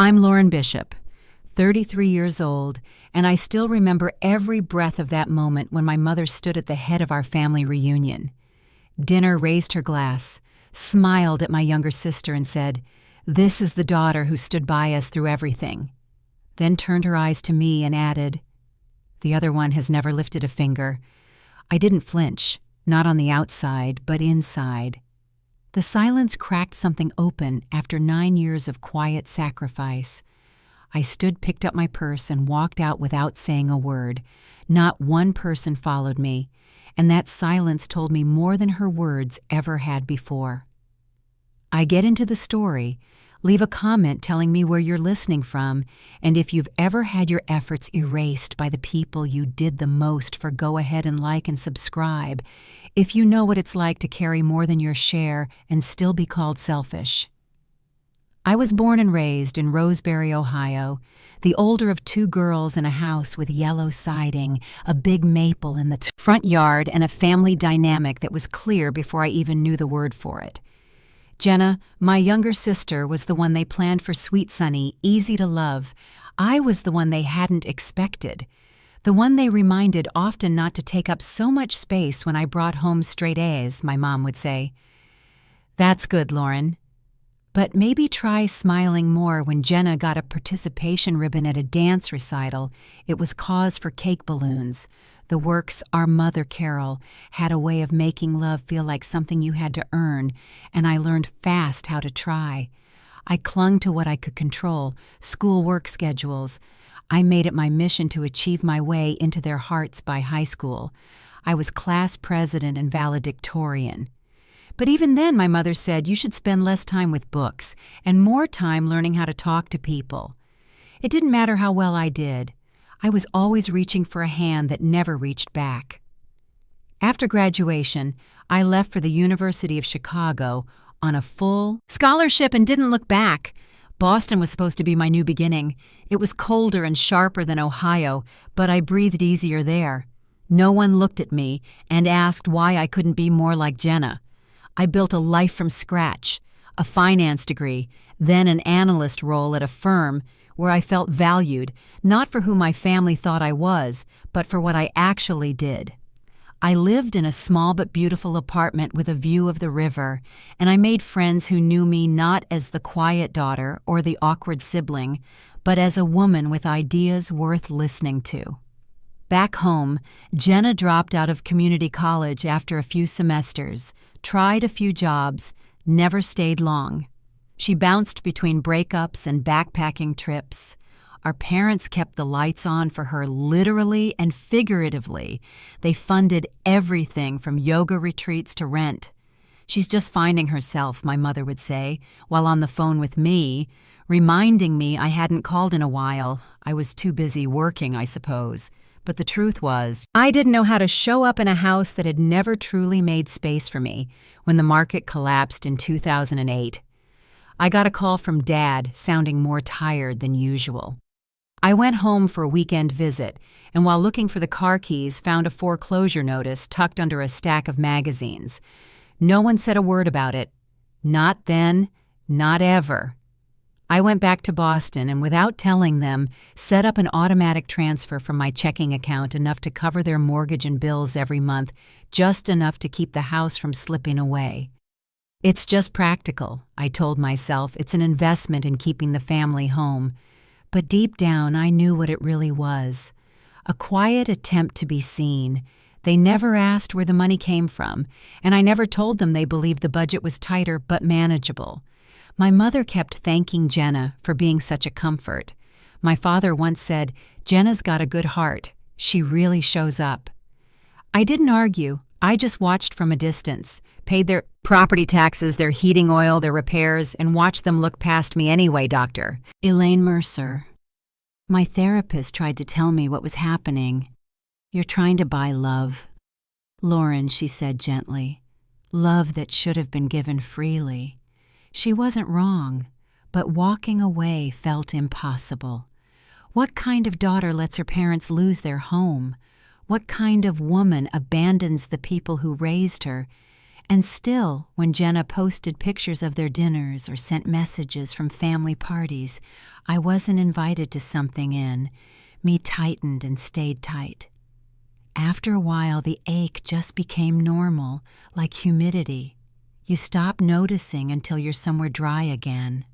I'm Lauren Bishop, 33 years old, and I still remember every breath of that moment when my mother stood at the head of our family reunion. Dinner raised her glass, smiled at my younger sister and said, "This is the daughter who stood by us through everything." Then turned her eyes to me and added, "The other one has never lifted a finger." I didn't flinch, not on the outside, but inside. The silence cracked something open after 9 years of quiet sacrifice. I stood, picked up my purse, and walked out without saying a word. Not one person followed me, and that silence told me more than her words ever had before. I get into the story. Leave a comment telling me where you're listening from, and if you've ever had your efforts erased by the people you did the most for, go ahead and like and subscribe. If you know what it's like to carry more than your share and still be called selfish. I was born and raised in Roseberry, Ohio, the older of 2 girls in a house with yellow siding, a big maple in the front yard, and a family dynamic that was clear before I even knew the word for it. Jenna, my younger sister, was the one they planned for sweet Sunny, easy to love. I was the one they hadn't expected. The one they reminded often not to take up so much space when I brought home straight A's, my mom would say. "That's good, Lauren. But maybe try smiling more when Jenna got a participation ribbon at a dance recital. It was cause for cake balloons. The works Our Mother Carol had a way of making love feel like something you had to earn, and I learned fast how to try. I clung to what I could control, school work schedules. I made it my mission to achieve my way into their hearts by high school. I was class president and valedictorian. But even then, my mother said you should spend less time with books and more time learning how to talk to people. It didn't matter how well I did. I was always reaching for a hand that never reached back. After graduation, I left for the University of Chicago on a full scholarship and didn't look back. Boston was supposed to be my new beginning. It was colder and sharper than Ohio, but I breathed easier there. No one looked at me and asked why I couldn't be more like Jenna. I built a life from scratch, a finance degree, then an analyst role at a firm where I felt valued, not for who my family thought I was, but for what I actually did. I lived in a small but beautiful apartment with a view of the river, and I made friends who knew me not as the quiet daughter or the awkward sibling, but as a woman with ideas worth listening to. Back home, Jenna dropped out of community college after a few semesters, tried a few jobs, never stayed long. She bounced between breakups and backpacking trips. Our parents kept the lights on for her literally and figuratively. They funded everything from yoga retreats to rent. "She's just finding herself," my mother would say, while on the phone with me, reminding me I hadn't called in a while. I was too busy working, I suppose. But the truth was, I didn't know how to show up in a house that had never truly made space for me when the market collapsed in 2008. I got a call from Dad, sounding more tired than usual. I went home for a weekend visit, and while looking for the car keys, found a foreclosure notice tucked under a stack of magazines. No one said a word about it. Not then, not ever. I went back to Boston and, without telling them, set up an automatic transfer from my checking account, enough to cover their mortgage and bills every month, just enough to keep the house from slipping away. "It's just practical," I told myself. "It's an investment in keeping the family home." But deep down, I knew what it really was. A quiet attempt to be seen. They never asked where the money came from, and I never told them they believed the budget was tighter but manageable. My mother kept thanking Jenna for being such a comfort. My father once said, "Jenna's got a good heart. She really shows up." I didn't argue. I just watched from a distance, paid their property taxes, their heating oil, their repairs, and watched them look past me anyway, Dr. Elaine Mercer. My therapist tried to tell me what was happening. "You're trying to buy love." "Lauren," she said gently, "love that should have been given freely." She wasn't wrong, but walking away felt impossible. What kind of daughter lets her parents lose their home? What kind of woman abandons the people who raised her? And still, when Jenna posted pictures of their dinners or sent messages from family parties, I wasn't invited to something in. Me tightened and stayed tight. After a while, the ache just became normal, like humidity. You stop noticing until you're somewhere dry again.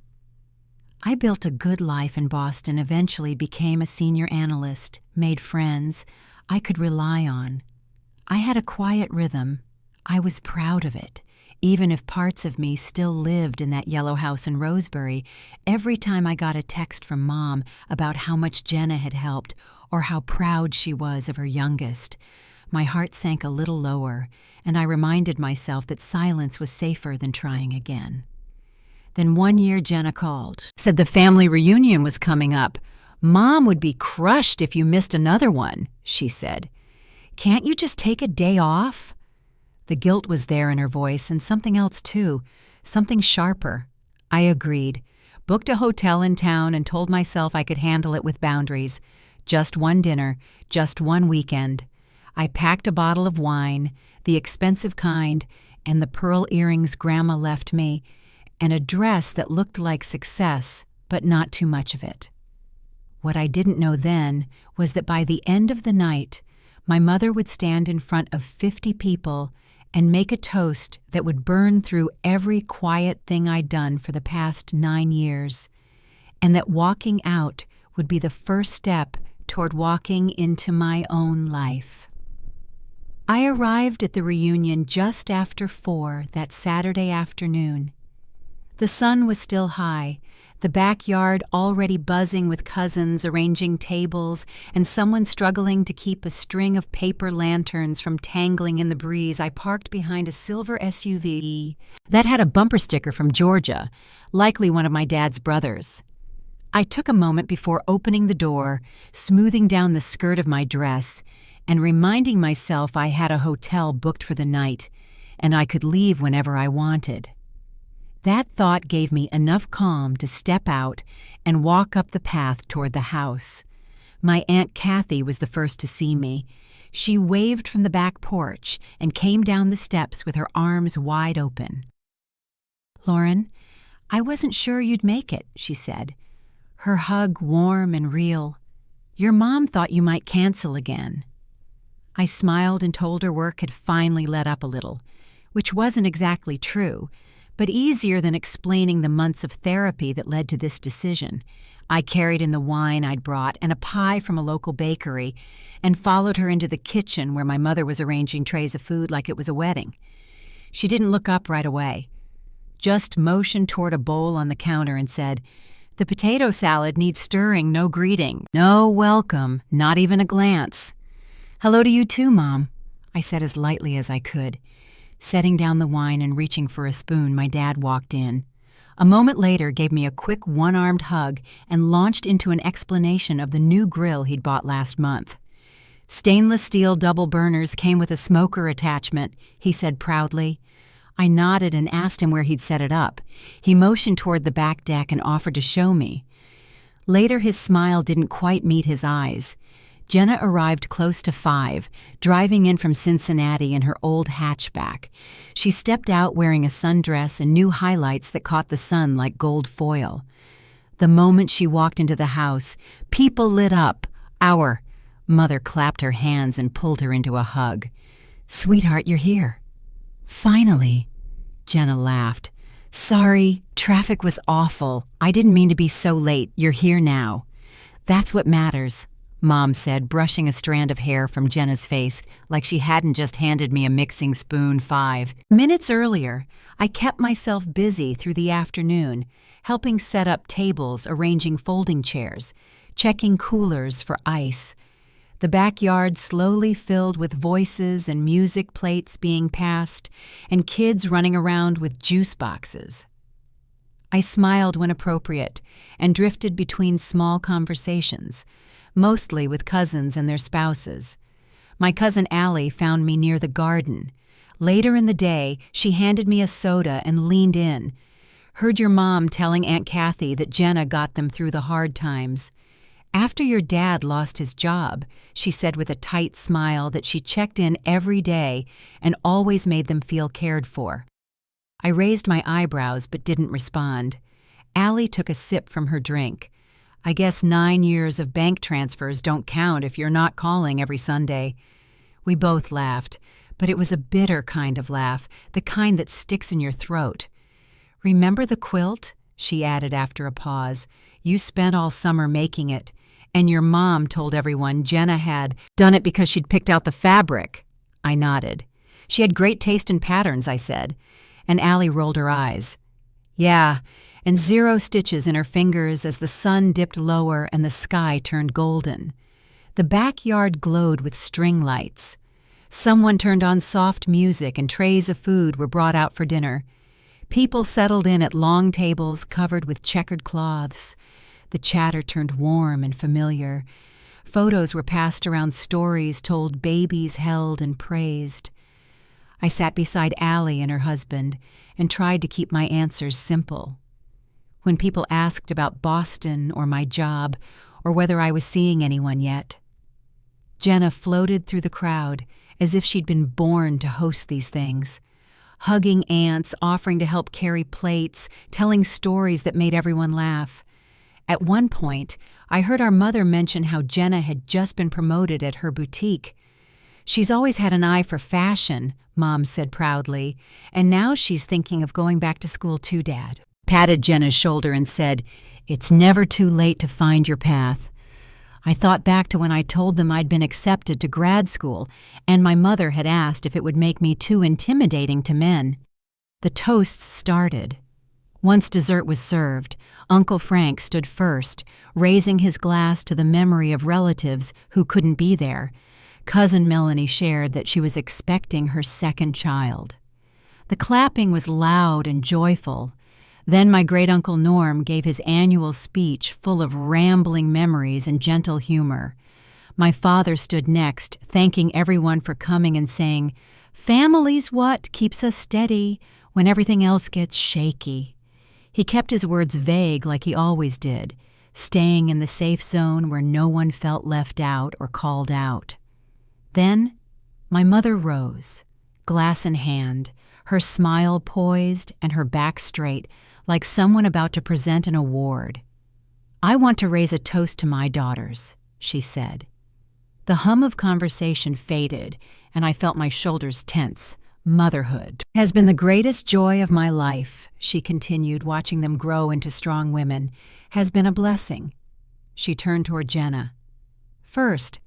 I built a good life in Boston, eventually became a senior analyst, made friends I could rely on. I had a quiet rhythm. I was proud of it. Even if parts of me still lived in that yellow house in Rosebury, every time I got a text from Mom about how much Jenna had helped or how proud she was of her youngest, my heart sank a little lower, and I reminded myself that silence was safer than trying again. Then one year Jenna called, said the family reunion was coming up. Mom would be crushed if you missed another one, she said. Can't you just take a day off? The guilt was there in her voice, and something else too, something sharper. I agreed, booked a hotel in town, and told myself I could handle it with boundaries. Just one dinner, just one weekend. I packed a bottle of wine, the expensive kind, and the pearl earrings Grandma left me, and a dress that looked like success, but not too much of it. What I didn't know then was that by the end of the night, my mother would stand in front of 50 people and make a toast that would burn through every quiet thing I'd done for the past 9 years, and that walking out would be the first step toward walking into my own life. I arrived at the reunion just after 4 that Saturday afternoon. The sun was still high, the backyard already buzzing with cousins arranging tables and someone struggling to keep a string of paper lanterns from tangling in the breeze. I parked behind a silver SUV that had a bumper sticker from Georgia, likely one of my dad's brothers. I took a moment before opening the door, smoothing down the skirt of my dress, and reminding myself I had a hotel booked for the night, and I could leave whenever I wanted. That thought gave me enough calm to step out and walk up the path toward the house. My Aunt Kathy was the first to see me. She waved from the back porch and came down the steps with her arms wide open. "Lauren, I wasn't sure you'd make it," she said, her hug warm and real. "Your mom thought you might cancel again." I smiled and told her work had finally let up a little, which wasn't exactly true, but easier than explaining the months of therapy that led to this decision. I carried in the wine I'd brought and a pie from a local bakery and followed her into the kitchen where my mother was arranging trays of food like it was a wedding. She didn't look up right away, just motioned toward a bowl on the counter and said, "The potato salad needs stirring, no greeting, no welcome, not even a glance." "Hello to you too, Mom," I said as lightly as I could. Setting down the wine and reaching for a spoon, my dad walked in. A moment later, gave me a quick one-armed hug and launched into an explanation of the new grill he'd bought last month. "Stainless steel double burners came with a smoker attachment," he said proudly. I nodded and asked him where he'd set it up. He motioned toward the back deck and offered to show me. Later, his smile didn't quite meet his eyes. Jenna arrived close to 5, driving in from Cincinnati in her old hatchback. She stepped out wearing a sundress and new highlights that caught the sun like gold foil. The moment she walked into the house, people lit up. Mother clapped her hands and pulled her into a hug. "Sweetheart, you're here." "Finally," Jenna laughed. "Sorry, traffic was awful. I didn't mean to be so late. You're here now." "That's what matters," Mom said, brushing a strand of hair from Jenna's face like she hadn't just handed me a mixing spoon. 5 minutes earlier, I kept myself busy through the afternoon, helping set up tables, arranging folding chairs, checking coolers for ice. The backyard slowly filled with voices and music plates being passed, and kids running around with juice boxes. I smiled when appropriate and drifted between small conversations, mostly with cousins and their spouses. My cousin Allie found me near the garden. Later in the day, she handed me a soda and leaned in. "Heard your mom telling Aunt Kathy that Jenna got them through the hard times." After your dad lost his job, she said with a tight smile that she checked in every day and always made them feel cared for. I raised my eyebrows but didn't respond. Allie took a sip from her drink. I guess 9 years of bank transfers don't count if you're not calling every Sunday. We both laughed, but it was a bitter kind of laugh, the kind that sticks in your throat. Remember the quilt? She added after a pause. You spent all summer making it, and your mom told everyone Jenna had done it because she'd picked out the fabric. I nodded. She had great taste in patterns, I said, and Allie rolled her eyes. Yeah, and 0 stitches in her fingers as the sun dipped lower and the sky turned golden. The backyard glowed with string lights. Someone turned on soft music and trays of food were brought out for dinner. People settled in at long tables covered with checkered cloths. The chatter turned warm and familiar. Photos were passed around, stories told, babies held and praised. I sat beside Allie and her husband and tried to keep my answers simple. When people asked about Boston or my job or whether I was seeing anyone yet, Jenna floated through the crowd as if she'd been born to host these things, hugging aunts, offering to help carry plates, telling stories that made everyone laugh. At one point, I heard our mother mention how Jenna had just been promoted at her boutique. She's always had an eye for fashion, Mom said proudly, and now she's thinking of going back to school too, Dad. Patted Jenna's shoulder and said, It's never too late to find your path. I thought back to when I told them I'd been accepted to grad school, and my mother had asked if it would make me too intimidating to men. The toasts started. Once dessert was served, Uncle Frank stood first, raising his glass to the memory of relatives who couldn't be there. Cousin Melanie shared that she was expecting her second child. The clapping was loud and joyful. Then my great-uncle Norm gave his annual speech full of rambling memories and gentle humor. My father stood next, thanking everyone for coming and saying, "Family's what keeps us steady when everything else gets shaky." He kept his words vague like he always did, staying in the safe zone where no one felt left out or called out. Then my mother rose, glass in hand, her smile poised and her back straight, like someone about to present an award. "I want to raise a toast to my daughters," she said. The hum of conversation faded, and I felt my shoulders tense. "Motherhood has been the greatest joy of my life," she continued, watching them grow into strong women, "has been a blessing." She turned toward Jenna. "First,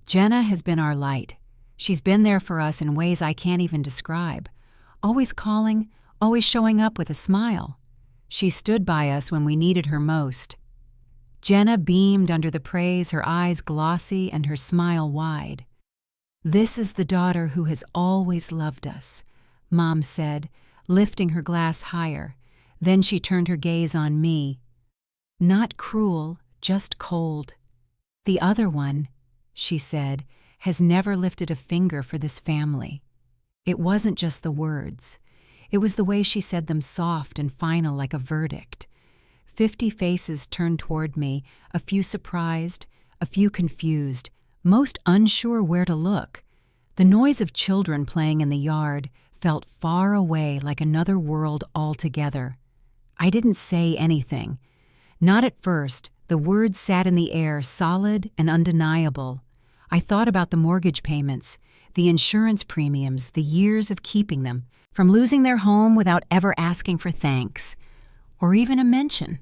Jenna has been our light. She's been there for us in ways I can't even describe. Always calling, always showing up with a smile. She stood by us when we needed her most." Jenna beamed under the praise, her eyes glossy and her smile wide. "This is the daughter who has always loved us," Mom said, lifting her glass higher. Then she turned her gaze on me. "Not cruel, just cold. The other one," she said, "has never lifted a finger for this family." It wasn't just the words. It was the way she said them, soft and final like a verdict. 50 faces turned toward me, a few surprised, a few confused, most unsure where to look. The noise of children playing in the yard felt far away, like another world altogether. I didn't say anything. Not at first. The words sat in the air, solid and undeniable. I thought about the mortgage payments, the insurance premiums, the years of keeping them, from losing their home without ever asking for thanks, or even a mention.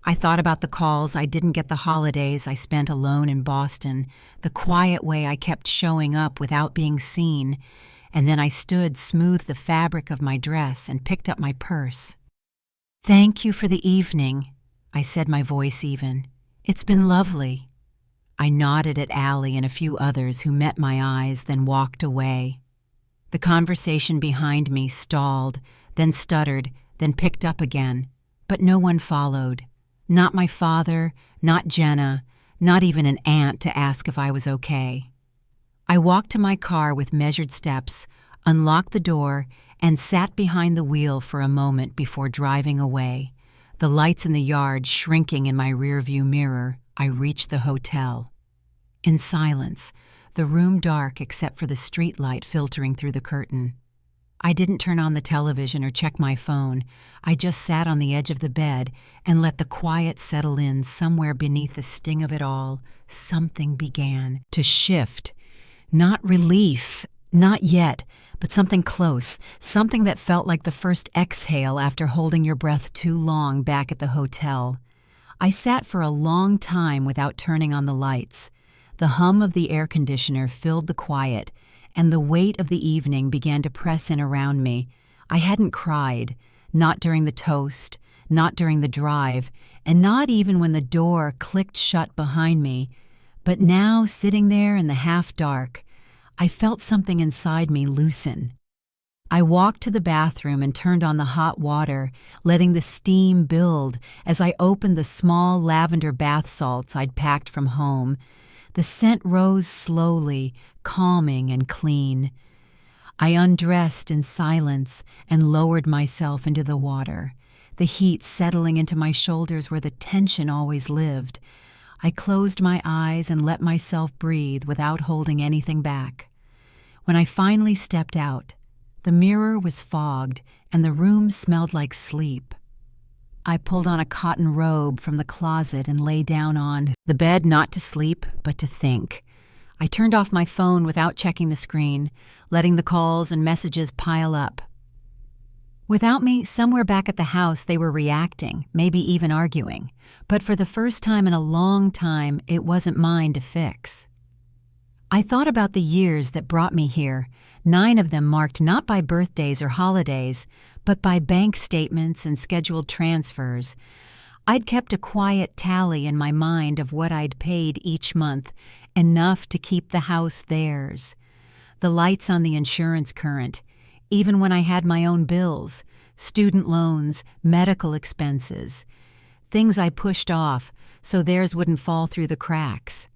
I thought about the calls I didn't get, the holidays I spent alone in Boston, the quiet way I kept showing up without being seen, and then I stood, smoothed the fabric of my dress, and picked up my purse. "Thank you for the evening," I said, my voice even. "It's been lovely." I nodded at Allie and a few others who met my eyes, then walked away. The conversation behind me stalled, then stuttered, then picked up again, but no one followed. Not my father, not Jenna, not even an aunt to ask if I was okay. I walked to my car with measured steps, unlocked the door, and sat behind the wheel for a moment before driving away. The lights in the yard shrinking in my rearview mirror, I reached the hotel. In silence, the room dark except for the streetlight filtering through the curtain. I didn't turn on the television or check my phone. I just sat on the edge of the bed and let the quiet settle in. Somewhere beneath the sting of it all, something began to shift. Not relief, not yet, but something close, something that felt like the first exhale after holding your breath too long back at the hotel. I sat for a long time without turning on the lights. The hum of the air conditioner filled the quiet, and the weight of the evening began to press in around me. I hadn't cried, not during the toast, not during the drive, and not even when the door clicked shut behind me. But now, sitting there in the half-dark, I felt something inside me loosen. I walked to the bathroom and turned on the hot water, letting the steam build as I opened the small lavender bath salts I'd packed from home. The scent rose slowly, calming and clean. I undressed in silence and lowered myself into the water, the heat settling into my shoulders where the tension always lived. I closed my eyes and let myself breathe without holding anything back. When I finally stepped out, the mirror was fogged and the room smelled like sleep. I pulled on a cotton robe from the closet and lay down on the bed, not to sleep, but to think. I turned off my phone without checking the screen, letting the calls and messages pile up. Without me, somewhere back at the house, they were reacting, maybe even arguing. But for the first time in a long time, it wasn't mine to fix. I thought about the years that brought me here, 9 of them marked not by birthdays or holidays, but by bank statements and scheduled transfers. I'd kept a quiet tally in my mind of what I'd paid each month, enough to keep the house theirs. The lights on the insurance current, even when I had my own bills, student loans, medical expenses. Things I pushed off so theirs wouldn't fall through the cracks.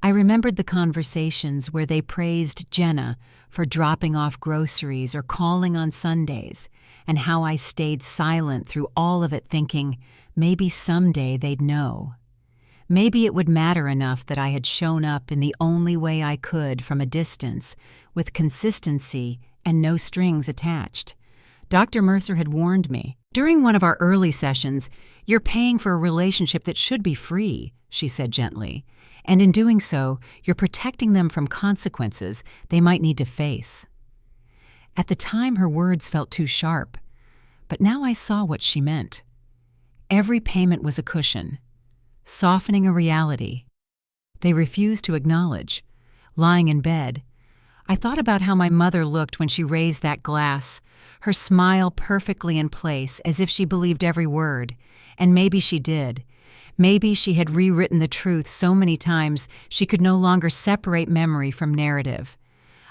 I remembered the conversations where they praised Jenna for dropping off groceries or calling on Sundays, and how I stayed silent through all of it thinking maybe someday they'd know. Maybe it would matter enough that I had shown up in the only way I could from a distance, with consistency and no strings attached. Dr. Mercer had warned me. During one of our early sessions, "You're paying for a relationship that should be free," she said gently. "And in doing so, you're protecting them from consequences they might need to face." At the time, her words felt too sharp, but now I saw what she meant. Every payment was a cushion, softening a reality they refused to acknowledge. Lying in bed, I thought about how my mother looked when she raised that glass, her smile perfectly in place as if she believed every word, and maybe she did. Maybe she had rewritten the truth so many times she could no longer separate memory from narrative.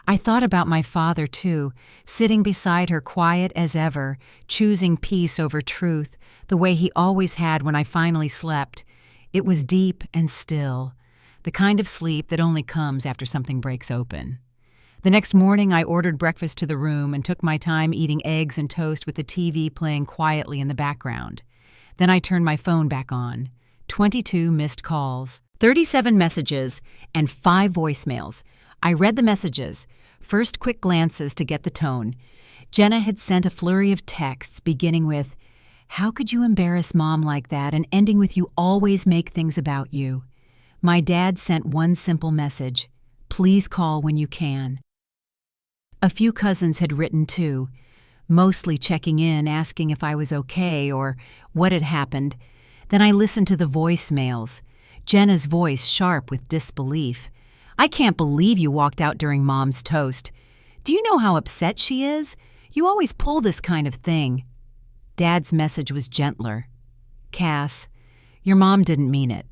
I thought about my father, too, sitting beside her quiet as ever, choosing peace over truth, the way he always had when I finally slept. It was deep and still, the kind of sleep that only comes after something breaks open. The next morning, I ordered breakfast to the room and took my time eating eggs and toast with the TV playing quietly in the background. Then I turned my phone back on. 22 missed calls, 37 messages, and 5 voicemails. I read the messages, first quick glances to get the tone. Jenna had sent a flurry of texts beginning with, "How could you embarrass Mom like that?" and ending with, "You always make things about you." My dad sent one simple message, "Please call when you can." A few cousins had written too, mostly checking in, asking if I was okay or what had happened. Then I listened to the voicemails, Jenna's voice sharp with disbelief. "I can't believe you walked out during Mom's toast. Do you know how upset she is? You always pull this kind of thing." Dad's message was gentler. "Cass, your mom didn't mean it,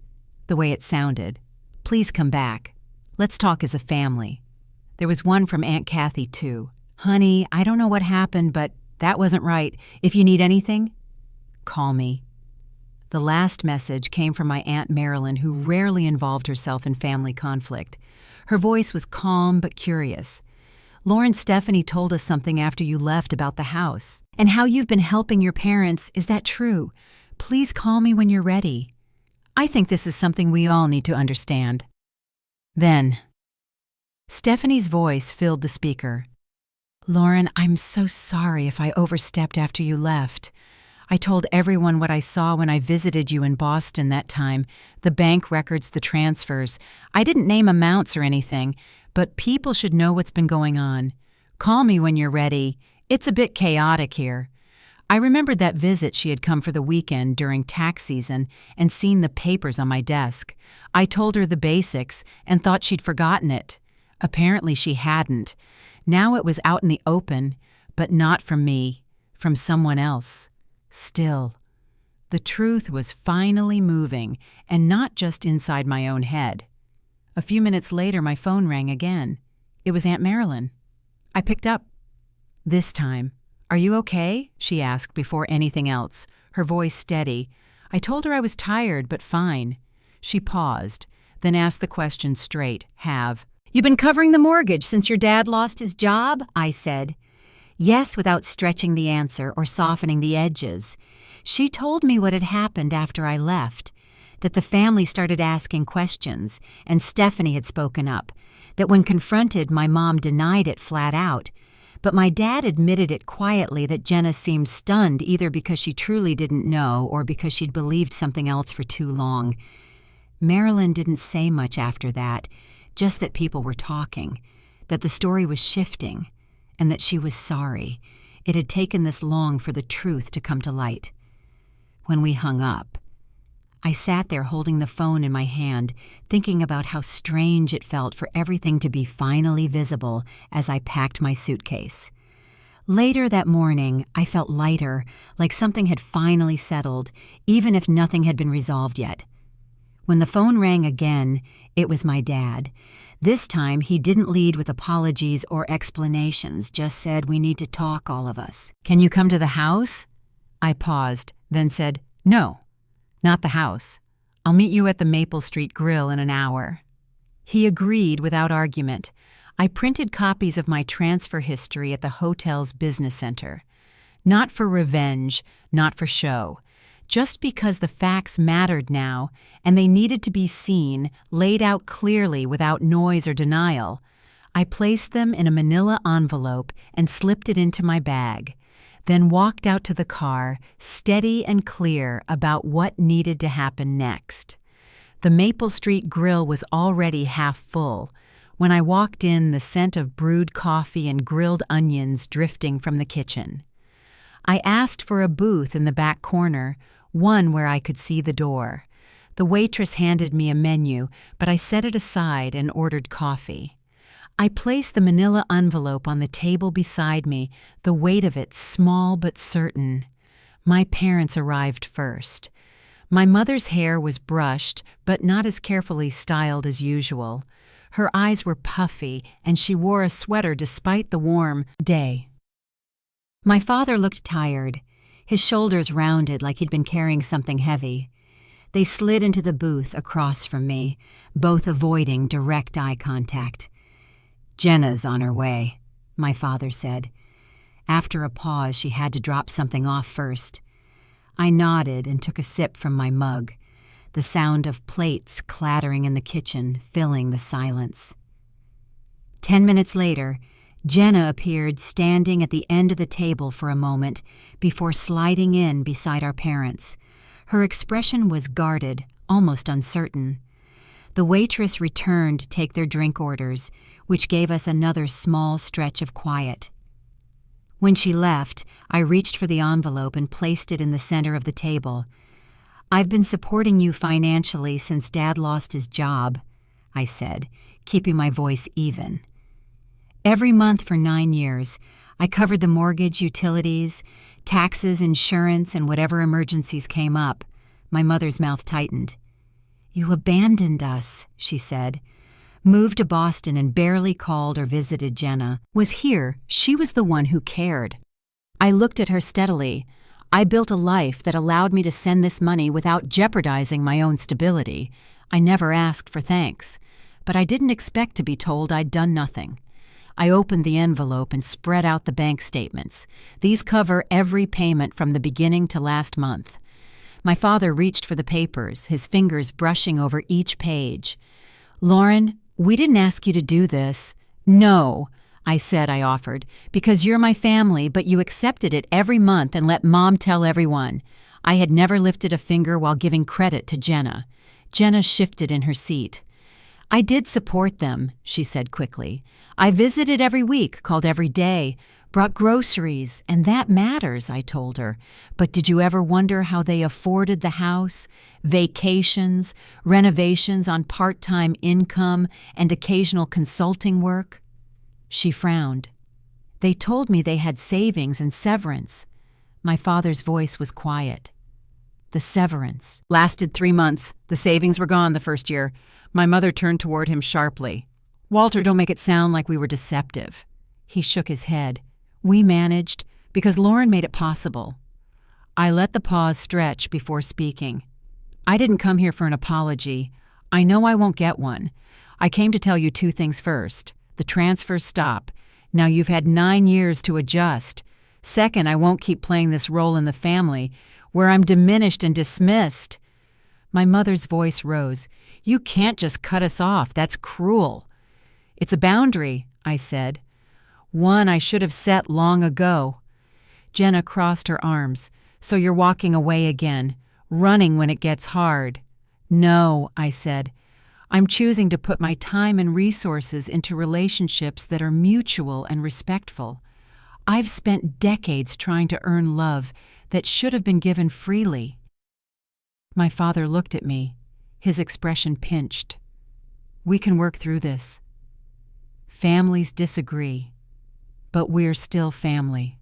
the way it sounded. Please come back. Let's talk as a family." There was one from Aunt Kathy, too. "Honey, I don't know what happened, but that wasn't right. If you need anything, call me." The last message came from my Aunt Marilyn, who rarely involved herself in family conflict. Her voice was calm but curious. "Lauren Stephanie told us something after you left about the house, and how you've been helping your parents. Is that true? Please call me when you're ready." I think this is something we all need to understand." Then, Stephanie's voice filled the speaker. "Lauren, I'm so sorry if I overstepped after you left. I told everyone what I saw when I visited you in Boston that time, the bank records, the transfers. I didn't name amounts or anything, but people should know what's been going on. Call me when you're ready. It's a bit chaotic here." I remembered that visit she had come for the weekend during tax season and seen the papers on my desk. I told her the basics and thought she'd forgotten it. Apparently she hadn't. Now it was out in the open, but not from me, from someone else. Still, the truth was finally moving, and not just inside my own head. A few minutes later, my phone rang again. It was Aunt Marilyn. I picked up. This time, "Are you okay?" she asked before anything else, her voice steady. I told her I was tired, but fine. She paused, then asked the question straight. "You been covering the mortgage since your dad lost his job?" I said. Yes, without stretching the answer or softening the edges. She told me what had happened after I left, that the family started asking questions, and Stephanie had spoken up, that when confronted, my mom denied it flat out. But my dad admitted it quietly that Jenna seemed stunned either because she truly didn't know or because she'd believed something else for too long. Marilyn didn't say much after that, just that people were talking, that the story was shifting, and that she was sorry. It had taken this long for the truth to come to light. When we hung up, I sat there holding the phone in my hand, thinking about how strange it felt for everything to be finally visible as I packed my suitcase. Later that morning, I felt lighter, like something had finally settled, even if nothing had been resolved yet. When the phone rang again, it was my dad. This time, he didn't lead with apologies or explanations, just said, "We need to talk, all of us." "Can you come to the house?" I paused, then said, "No, not the house. I'll meet you at the Maple Street Grill in an hour." He agreed without argument. I printed copies of my transfer history at the hotel's business center. Not for revenge, not for show. Just because the facts mattered now, and they needed to be seen, laid out clearly without noise or denial. I placed them in a manila envelope and slipped it into my bag, then walked out to the car, steady and clear about what needed to happen next. The Maple Street Grill was already half full. When I walked in, the scent of brewed coffee and grilled onions drifting from the kitchen. I asked for a booth in the back corner, one where I could see the door. The waitress handed me a menu, but I set it aside and ordered coffee. I placed the manila envelope on the table beside me, the weight of it small but certain. My parents arrived first. My mother's hair was brushed, but not as carefully styled as usual. Her eyes were puffy, and she wore a sweater despite the warm day. My father looked tired, his shoulders rounded like he'd been carrying something heavy. They slid into the booth across from me, both avoiding direct eye contact. "Jenna's on her way," my father said. After a pause, she had to drop something off first. I nodded and took a sip from my mug, the sound of plates clattering in the kitchen filling the silence. 10 minutes later, Jenna appeared standing at the end of the table for a moment before sliding in beside our parents. Her expression was guarded, almost uncertain. The waitress returned to take their drink orders, which gave us another small stretch of quiet. When she left, I reached for the envelope and placed it in the center of the table. "I've been supporting you financially since Dad lost his job," I said, keeping my voice even. Every month for 9 years, I covered the mortgage, utilities, taxes, insurance, and whatever emergencies came up. My mother's mouth tightened. "You abandoned us," she said. "Moved to Boston and barely called or visited Jenna. Was here, she was the one who cared." I looked at her steadily. I built a life that allowed me to send this money without jeopardizing my own stability. I never asked for thanks, but I didn't expect to be told I'd done nothing. I opened the envelope and spread out the bank statements. These cover every payment from the beginning to last month. My father reached for the papers, his fingers brushing over each page. "Lauren, we didn't ask you to do this." "No," I said, I offered, "because you're my family, but you accepted it every month and let Mom tell everyone." I had never lifted a finger while giving credit to Jenna. Jenna shifted in her seat. "I did support them," she said quickly. "I visited every week, called every day, brought groceries, and that matters," I told her. "But did you ever wonder how they afforded the house, vacations, renovations on part-time income, and occasional consulting work?" She frowned. "They told me they had savings and severance." My father's voice was quiet. "The severance lasted 3 months. The savings were gone the first year." My mother turned toward him sharply. "Walter, don't make it sound like we were deceptive." He shook his head. "We managed because Lauren made it possible." I let the pause stretch before speaking. "I didn't come here for an apology. I know I won't get one. I came to tell you 2 things first. The transfers stop. Now you've had 9 years to adjust. Second, I won't keep playing this role in the family where I'm diminished and dismissed." My mother's voice rose. "You can't just cut us off. That's cruel." "It's a boundary," I said. "One I should have set long ago." Jenna crossed her arms. "So you're walking away again, running when it gets hard." "No," I said. "I'm choosing to put my time and resources into relationships that are mutual and respectful. I've spent decades trying to earn love that should have been given freely." My father looked at me, his expression pinched. "We can work through this. Families disagree, but we're still family.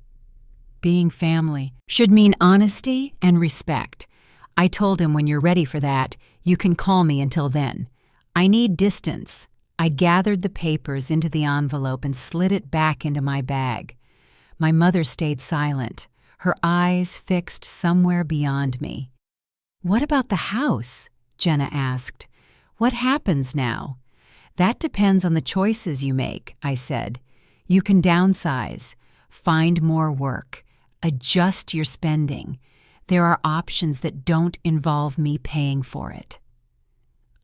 Being family should mean honesty and respect." I told him, "When you're ready for that, you can call me until then. I need distance." I gathered the papers into the envelope and slid it back into my bag. My mother stayed silent, her eyes fixed somewhere beyond me. "What about the house?" Jenna asked. "What happens now?" "That depends on the choices you make," I said. "You can downsize, find more work, adjust your spending. There are options that don't involve me paying for it."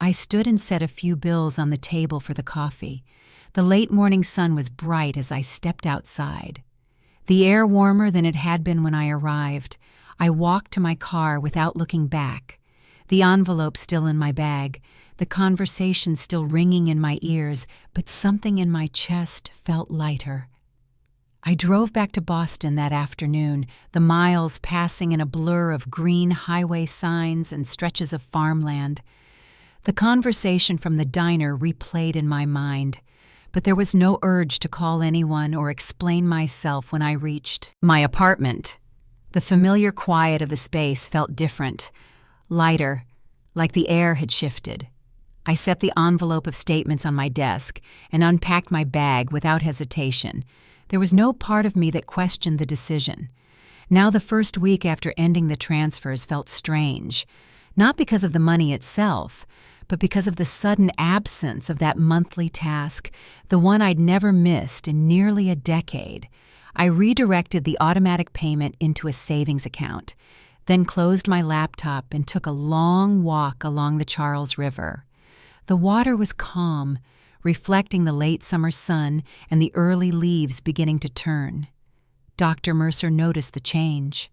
I stood and set a few bills on the table for the coffee. The late morning sun was bright as I stepped outside. The air warmer than it had been when I arrived. I walked to my car without looking back. The envelope still in my bag, the conversation still ringing in my ears, but something in my chest felt lighter. I drove back to Boston that afternoon, the miles passing in a blur of green highway signs and stretches of farmland. The conversation from the diner replayed in my mind, but there was no urge to call anyone or explain myself when I reached my apartment. The familiar quiet of the space felt different, lighter, like the air had shifted. I set the envelope of statements on my desk and unpacked my bag without hesitation. There was no part of me that questioned the decision. Now the first week after ending the transfers felt strange, not because of the money itself, but because of the sudden absence of that monthly task, the one I'd never missed in nearly a decade. I redirected the automatic payment into a savings account, then closed my laptop and took a long walk along the Charles River. The water was calm, reflecting the late summer sun and the early leaves beginning to turn. Dr. Mercer noticed the change.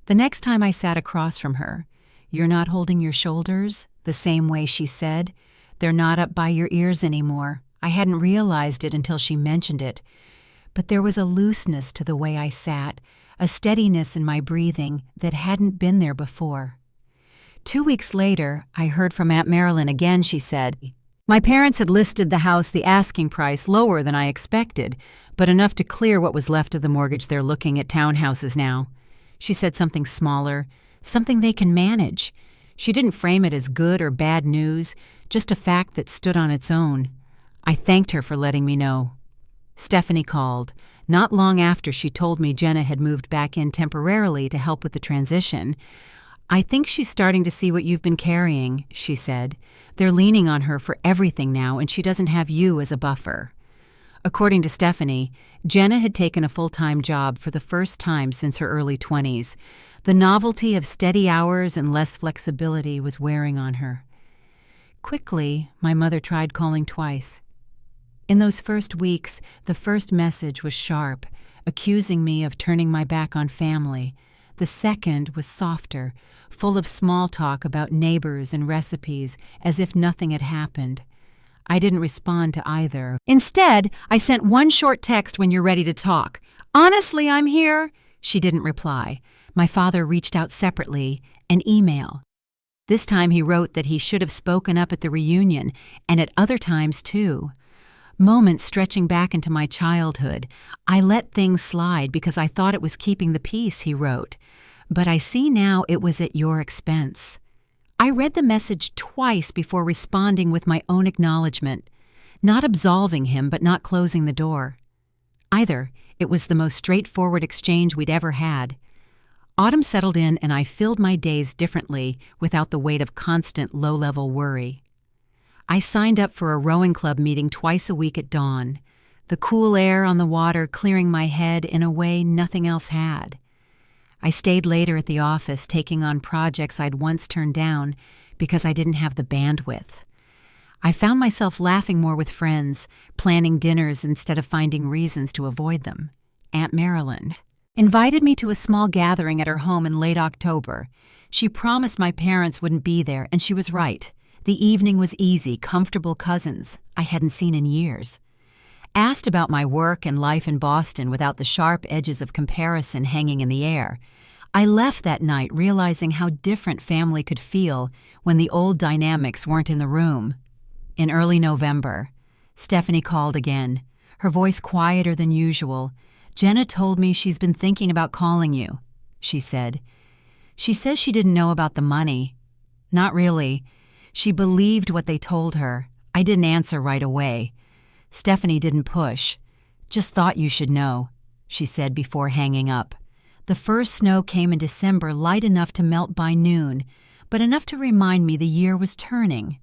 The next time I sat across from her, "You're not holding your shoulders the same way," she said. "They're not up by your ears anymore." I hadn't realized it until she mentioned it, but there was a looseness to the way I sat, a steadiness in my breathing that hadn't been there before. 2 weeks later, I heard from Aunt Marilyn again. She said, "My parents had listed the house the asking price lower than I expected, but enough to clear what was left of the mortgage. They're looking at townhouses now." She said something smaller, something they can manage. She didn't frame it as good or bad news, just a fact that stood on its own. I thanked her for letting me know. Stephanie called. Not long after, she told me Jenna had moved back in temporarily to help with the transition. "I think she's starting to see what you've been carrying," she said. "They're leaning on her for everything now, and she doesn't have you as a buffer." According to Stephanie, Jenna had taken a full-time job for the first time since her early 20s. The novelty of steady hours and less flexibility was wearing on her. Quickly, my mother tried calling twice. In those first weeks, the first message was sharp, accusing me of turning my back on family. The second was softer, full of small talk about neighbors and recipes, as if nothing had happened. I didn't respond to either. Instead, I sent one short text when you're ready to talk. Honestly, I'm here. She didn't reply. My father reached out separately, an email. This time he wrote that he should have spoken up at the reunion, and at other times too. Moments stretching back into my childhood. I let things slide because I thought it was keeping the peace, he wrote. But I see now it was at your expense. I read the message twice before responding with my own acknowledgement, not absolving him but not closing the door. Either it was the most straightforward exchange we'd ever had. Autumn settled in and I filled my days differently without the weight of constant low-level worry. I signed up for a rowing club meeting twice a week at dawn, the cool air on the water clearing my head in a way nothing else had. I stayed later at the office taking on projects I'd once turned down because I didn't have the bandwidth. I found myself laughing more with friends, planning dinners instead of finding reasons to avoid them. Aunt Marilyn invited me to a small gathering at her home in late October. She promised my parents wouldn't be there, and she was right. The evening was easy, comfortable cousins I hadn't seen in years. Asked about my work and life in Boston without the sharp edges of comparison hanging in the air, I left that night realizing how different family could feel when the old dynamics weren't in the room. In early November, Stephanie called again, her voice quieter than usual. Jenna told me she's been thinking about calling you, she said. She says she didn't know about the money. Not really. She believed what they told her. I didn't answer right away. Stephanie didn't push. Just thought you should know, she said before hanging up. The first snow came in December, light enough to melt by noon, but enough to remind me the year was turning.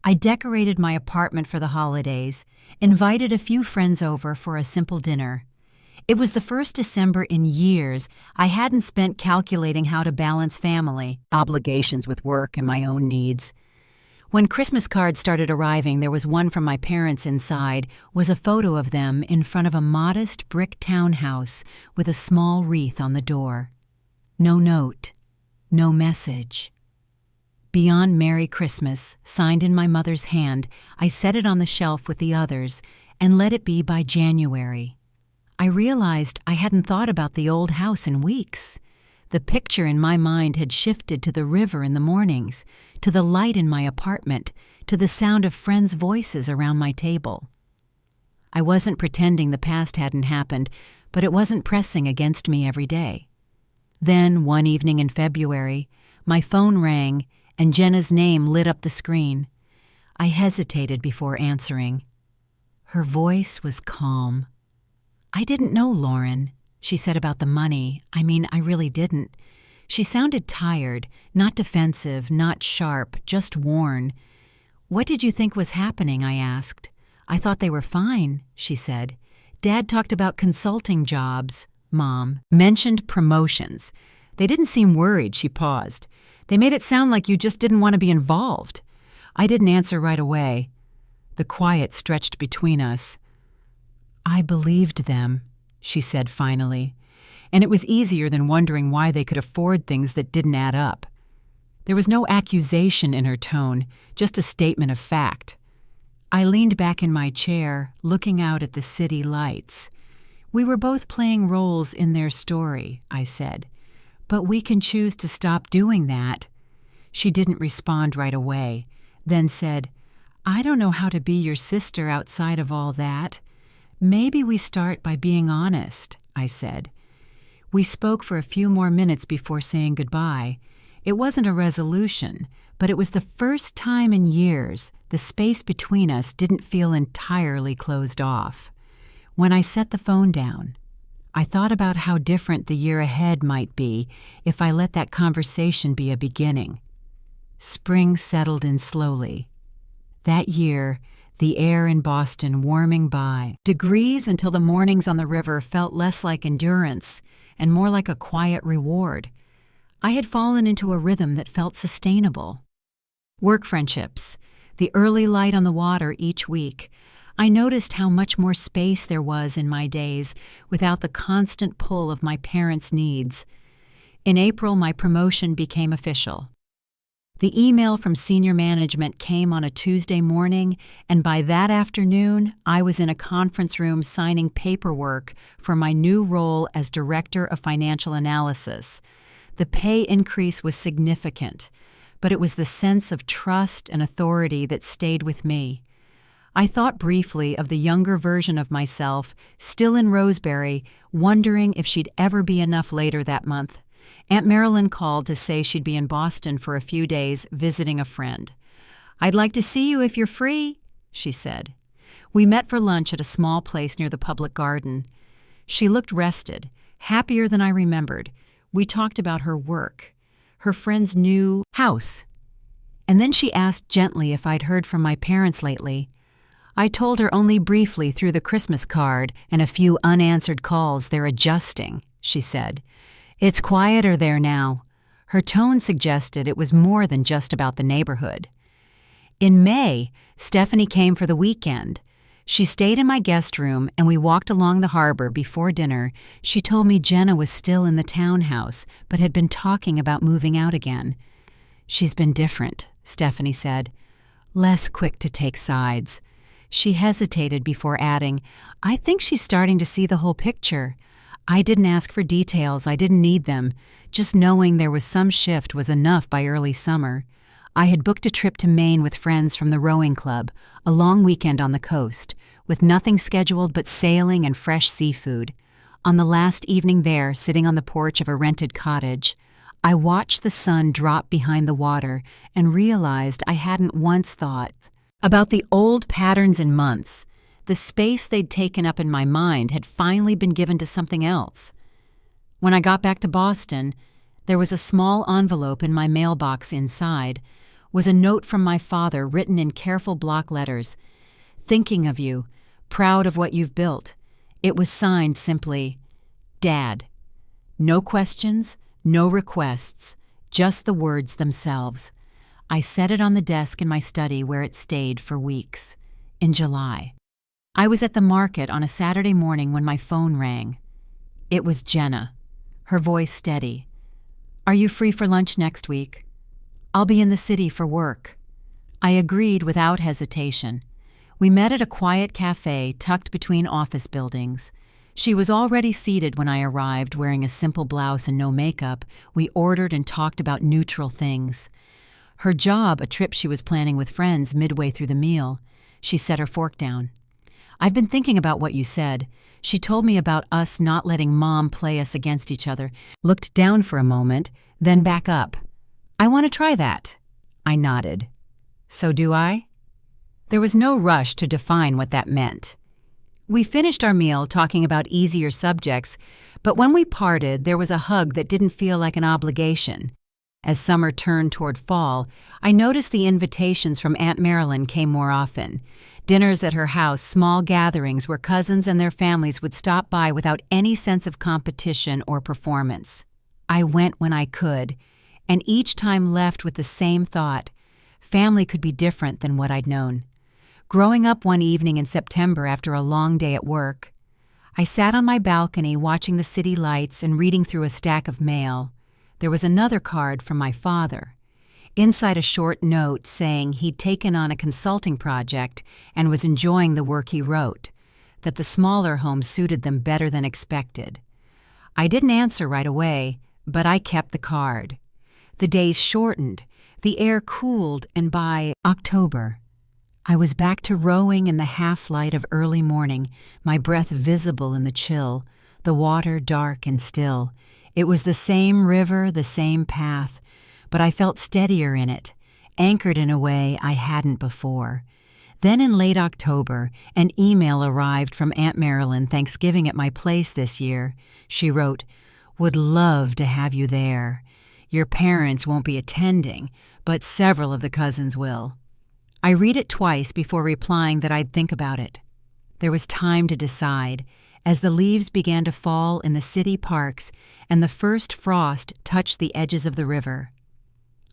I decorated my apartment for the holidays, invited a few friends over for a simple dinner. It was the first December in years I hadn't spent calculating how to balance family, obligations with work, and my own needs. When Christmas cards started arriving, there was one from my parents inside, was a photo of them in front of a modest brick townhouse with a small wreath on the door. No note, no message. Beyond Merry Christmas, signed in my mother's hand, I set it on the shelf with the others and let it be by January. I realized I hadn't thought about the old house in weeks. The picture in my mind had shifted to the river in the mornings, to the light in my apartment, to the sound of friends' voices around my table. I wasn't pretending the past hadn't happened, but it wasn't pressing against me every day. Then, one evening in February, my phone rang and Jenna's name lit up the screen. I hesitated before answering. Her voice was calm. "I didn't know, Lauren," she said about the money. I really didn't. She sounded tired, not defensive, not sharp, just worn. "What did you think was happening?" I asked. "I thought they were fine," she said. "Dad talked about consulting jobs." Mom mentioned promotions. "They didn't seem worried," she paused. "They made it sound like you just didn't want to be involved." I didn't answer right away. The quiet stretched between us. "I believed them," she said finally, and it was easier than wondering why they could afford things that didn't add up. There was no accusation in her tone, just a statement of fact. I leaned back in my chair, looking out at the city lights. "We were both playing roles in their story," I said, "but we can choose to stop doing that." She didn't respond right away, then said, "I don't know how to be your sister outside of all that. Maybe we start by being honest," I said. We spoke for a few more minutes before saying goodbye. It wasn't a resolution, but it was the first time in years the space between us didn't feel entirely closed off. When I set the phone down, I thought about how different the year ahead might be if I let that conversation be a beginning. Spring settled in slowly. That year, the air in Boston warming by degrees until the mornings on the river felt less like endurance and more like a quiet reward. I had fallen into a rhythm that felt sustainable. Work friendships, the early light on the water each week. I noticed how much more space there was in my days without the constant pull of my parents' needs. In April, my promotion became official. The email from senior management came on a Tuesday morning, and by that afternoon, I was in a conference room signing paperwork for my new role as Director of Financial Analysis. The pay increase was significant, but it was the sense of trust and authority that stayed with me. I thought briefly of the younger version of myself, still in Roseberry, wondering if she'd ever be enough later that month. Aunt Marilyn called to say she'd be in Boston for a few days visiting a friend. "I'd like to see you if you're free," she said. We met for lunch at a small place near the public garden. She looked rested, happier than I remembered. We talked about her work, her friend's new house. And then she asked gently if I'd heard from my parents lately. I told her only briefly through the Christmas card and a few unanswered calls they're adjusting, she said. "It's quieter there now." Her tone suggested it was more than just about the neighborhood. In May, Stephanie came for the weekend. She stayed in my guest room and we walked along the harbor before dinner. She told me Jenna was still in the townhouse but had been talking about moving out again. "She's been different," Stephanie said. "Less quick to take sides." She hesitated before adding, "I think she's starting to see the whole picture." I didn't ask for details, I didn't need them. Just knowing there was some shift was enough by early summer. I had booked a trip to Maine with friends from the rowing club, a long weekend on the coast, with nothing scheduled but sailing and fresh seafood. On the last evening there, sitting on the porch of a rented cottage, I watched the sun drop behind the water and realized I hadn't once thought about the old patterns and months. The space they'd taken up in my mind had finally been given to something else. When I got back to Boston, there was a small envelope in my mailbox. Inside was a note from my father written in careful block letters. "Thinking of you, proud of what you've built." It was signed simply, "Dad." No questions, no requests, just the words themselves. I set it on the desk in my study where it stayed for weeks. In July, I was at the market on a Saturday morning when my phone rang. It was Jenna, her voice steady. "Are you free for lunch next week?" "I'll be in the city for work." I agreed without hesitation. We met at a quiet cafe tucked between office buildings. She was already seated when I arrived, wearing a simple blouse and no makeup. We ordered and talked about neutral things. Her job, a trip she was planning with friends midway through the meal. She set her fork down. "I've been thinking about what you said." She told me about us not letting Mom play us against each other, looked down for a moment, then back up. "I want to try that." I nodded. "So do I?" There was no rush to define what that meant. We finished our meal talking about easier subjects, but when we parted, there was a hug that didn't feel like an obligation. As summer turned toward fall, I noticed the invitations from Aunt Marilyn came more often. Dinners at her house, small gatherings where cousins and their families would stop by without any sense of competition or performance. I went when I could, and each time left with the same thought: family could be different than what I'd known. Growing up one evening in September after a long day at work, I sat on my balcony watching the city lights and reading through a stack of mail. There was another card from my father. Inside a short note saying he'd taken on a consulting project and was enjoying the work he wrote, that the smaller home suited them better than expected. I didn't answer right away, but I kept the card. The days shortened, the air cooled, and by October, I was back to rowing in the half-light of early morning, my breath visible in the chill, the water dark and still. It was the same river, the same path, but I felt steadier in it, anchored in a way I hadn't before. Then in late October, an email arrived from Aunt Marilyn Thanksgiving at my place this year. She wrote, "Would love to have you there. Your parents won't be attending, but several of the cousins will." I read it twice before replying that I'd think about it. There was time to decide, as the leaves began to fall in the city parks and the first frost touched the edges of the river.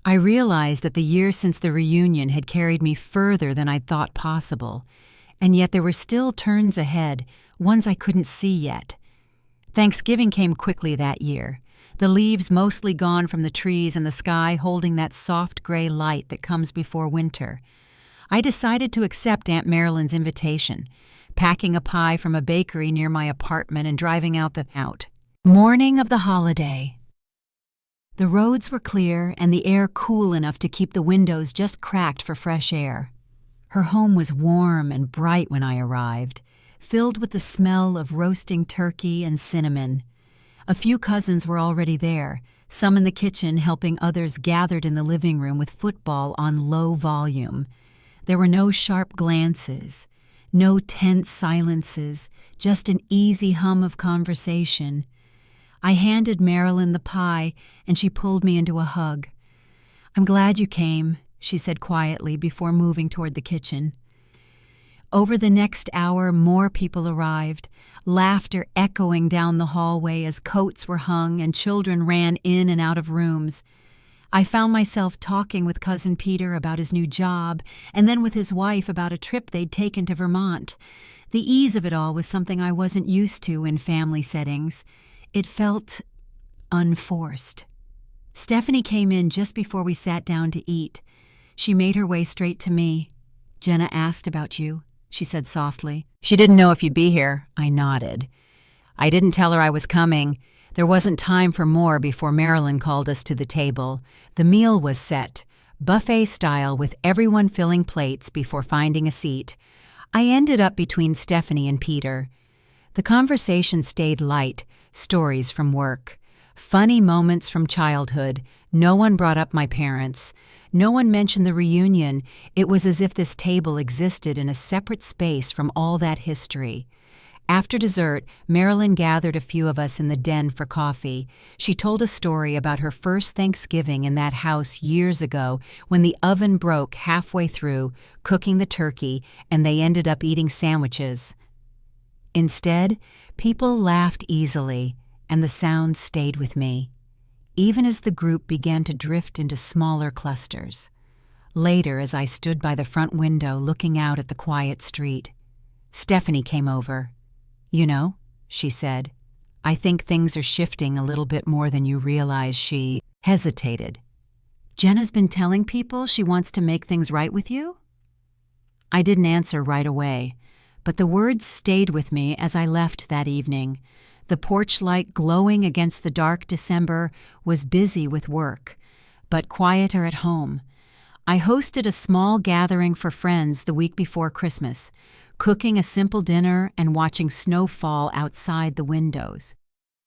I realized that the year since the reunion had carried me further than I'd thought possible, and yet there were still turns ahead, ones I couldn't see yet. Thanksgiving came quickly that year, the leaves mostly gone from the trees and the sky holding that soft gray light that comes before winter. I decided to accept Aunt Marilyn's invitation, packing a pie from a bakery near my apartment and driving out. Morning of the holiday. The roads were clear and the air cool enough to keep the windows just cracked for fresh air. Her home was warm and bright when I arrived, filled with the smell of roasting turkey and cinnamon. A few cousins were already there, some in the kitchen helping others gathered in the living room with football on low volume. There were no sharp glances, no tense silences, just an easy hum of conversation. I handed Marilyn the pie, and she pulled me into a hug. "I'm glad you came," she said quietly before moving toward the kitchen. Over the next hour, more people arrived, laughter echoing down the hallway as coats were hung and children ran in and out of rooms. I found myself talking with Cousin Peter about his new job, and then with his wife about a trip they'd taken to Vermont. The ease of it all was something I wasn't used to in family settings. It felt unforced. Stephanie came in just before we sat down to eat. She made her way straight to me. "Jenna asked about you," she said softly. "She didn't know if you'd be here." I nodded. I didn't tell her I was coming. There wasn't time for more before Marilyn called us to the table. The meal was set, buffet style, with everyone filling plates before finding a seat. I ended up between Stephanie and Peter. The conversation stayed light, stories from work, funny moments from childhood. No one brought up my parents. No one mentioned the reunion. It was as if this table existed in a separate space from all that history. After dessert, Marilyn gathered a few of us in the den for coffee. She told a story about her first Thanksgiving in that house years ago when the oven broke halfway through, cooking the turkey, and they ended up eating sandwiches. Instead, people laughed easily, and the sound stayed with me, even as the group began to drift into smaller clusters. Later, as I stood by the front window looking out at the quiet street, Stephanie came over. "You know," she said, "I think things are shifting a little bit more than you realize." She hesitated. "Jenna's been telling people she wants to make things right with you?" I didn't answer right away, but the words stayed with me as I left that evening. The porch light glowing against the dark December was busy with work, but quieter at home. I hosted a small gathering for friends the week before Christmas, cooking a simple dinner and watching snow fall outside the windows.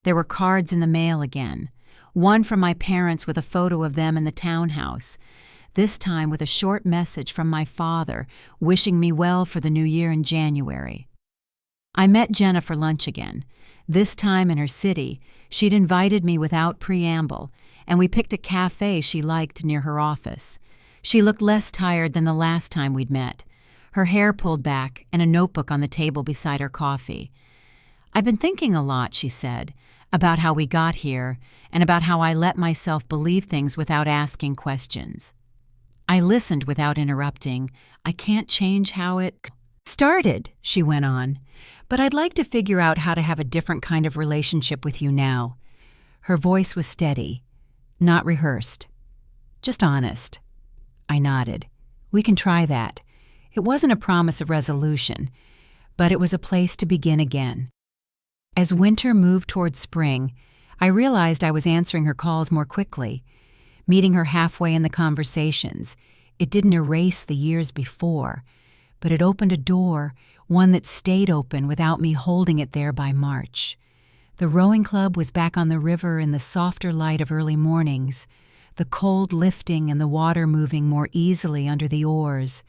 There were cards in the mail again, one from my parents with a photo of them in the townhouse, this time with a short message from my father wishing me well for the new year in January. I met Jenna for lunch again. This time in her city, she'd invited me without preamble, and we picked a cafe she liked near her office. She looked less tired than the last time we'd met, her hair pulled back and a notebook on the table beside her coffee. "I've been thinking a lot," she said, "about how we got here and about how I let myself believe things without asking questions." I listened without interrupting. "I can't change how it started," she went on, "but I'd like to figure out how to have a different kind of relationship with you now." Her voice was steady, not rehearsed, just honest. I nodded. "We can try that." It wasn't a promise of resolution, but it was a place to begin again. As winter moved toward spring, I realized I was answering her calls more quickly, meeting her halfway in the conversations. It didn't erase the years before, but it opened a door, one that stayed open without me holding it there by March. The rowing club was back on the river in the softer light of early mornings, the cold lifting and the water moving more easily under the oars.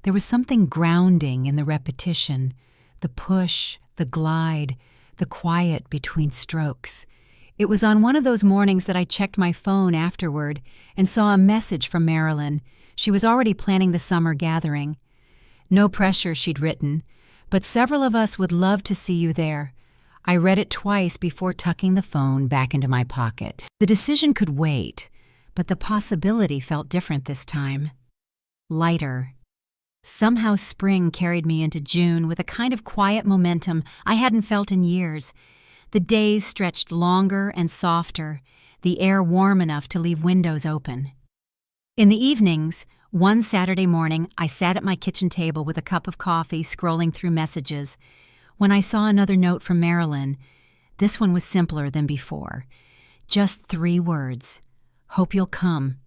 There was something grounding in the repetition, the push, the glide, the quiet between strokes. It was on one of those mornings that I checked my phone afterward and saw a message from Marilyn. She was already planning the summer gathering. No pressure, she'd written, but several of us would love to see you there. I read it twice before tucking the phone back into my pocket. The decision could wait, but the possibility felt different this time. Lighter. Somehow spring carried me into June with a kind of quiet momentum I hadn't felt in years. The days stretched longer and softer, the air warm enough to leave windows open. In the evenings, one Saturday morning, I sat at my kitchen table with a cup of coffee scrolling through messages when I saw another note from Marilyn. This one was simpler than before. Just 3 words. Hope you'll come.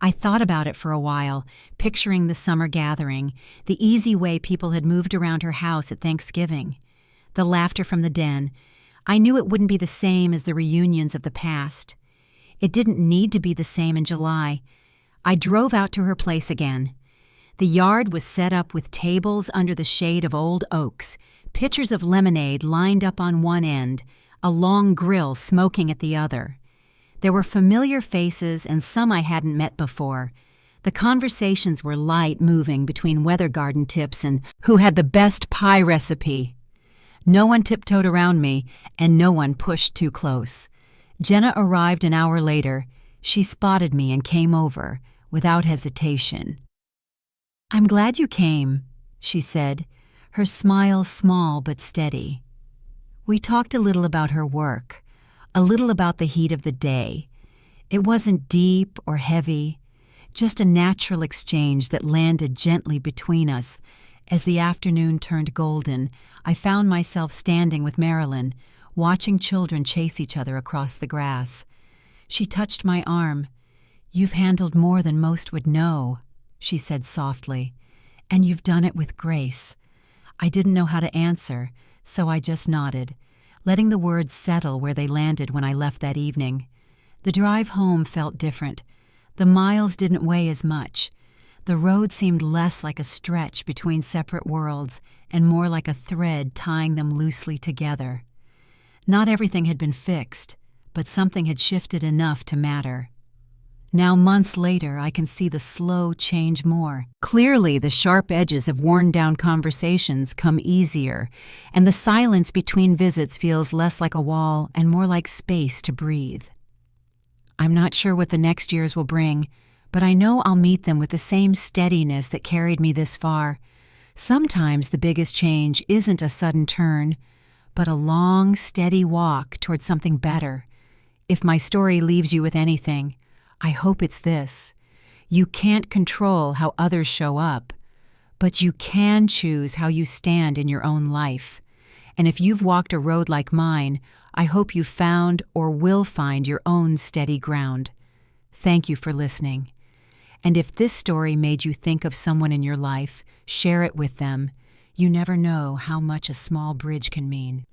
I thought about it for a while, picturing the summer gathering, the easy way people had moved around her house at Thanksgiving, the laughter from the den. I knew it wouldn't be the same as the reunions of the past. It didn't need to be the same in July. I drove out to her place again. The yard was set up with tables under the shade of old oaks, pitchers of lemonade lined up on one end, a long grill smoking at the other. There were familiar faces and some I hadn't met before. The conversations were light moving between weather garden tips and who had the best pie recipe. No one tiptoed around me, and no one pushed too close. Jenna arrived an hour later. She spotted me and came over, without hesitation. "I'm glad you came," she said, her smile small but steady. We talked a little about her work, a little about the heat of the day. It wasn't deep or heavy, just a natural exchange that landed gently between us. As the afternoon turned golden, I found myself standing with Marilyn, watching children chase each other across the grass. She touched my arm. "You've handled more than most would know," she said softly, "and you've done it with grace." I didn't know how to answer, so I just nodded, letting the words settle where they landed when I left that evening. The drive home felt different. The miles didn't weigh as much. The road seemed less like a stretch between separate worlds and more like a thread tying them loosely together. Not everything had been fixed, but something had shifted enough to matter. Now, months later, I can see the slow change more. Clearly, the sharp edges of worn-down conversations come easier, and the silence between visits feels less like a wall and more like space to breathe. I'm not sure what the next years will bring, but I know I'll meet them with the same steadiness that carried me this far. Sometimes the biggest change isn't a sudden turn, but a long, steady walk towards something better. If my story leaves you with anything, I hope it's this. You can't control how others show up, but you can choose how you stand in your own life. And if you've walked a road like mine, I hope you've found or will find your own steady ground. Thank you for listening. And if this story made you think of someone in your life, share it with them. You never know how much a small bridge can mean.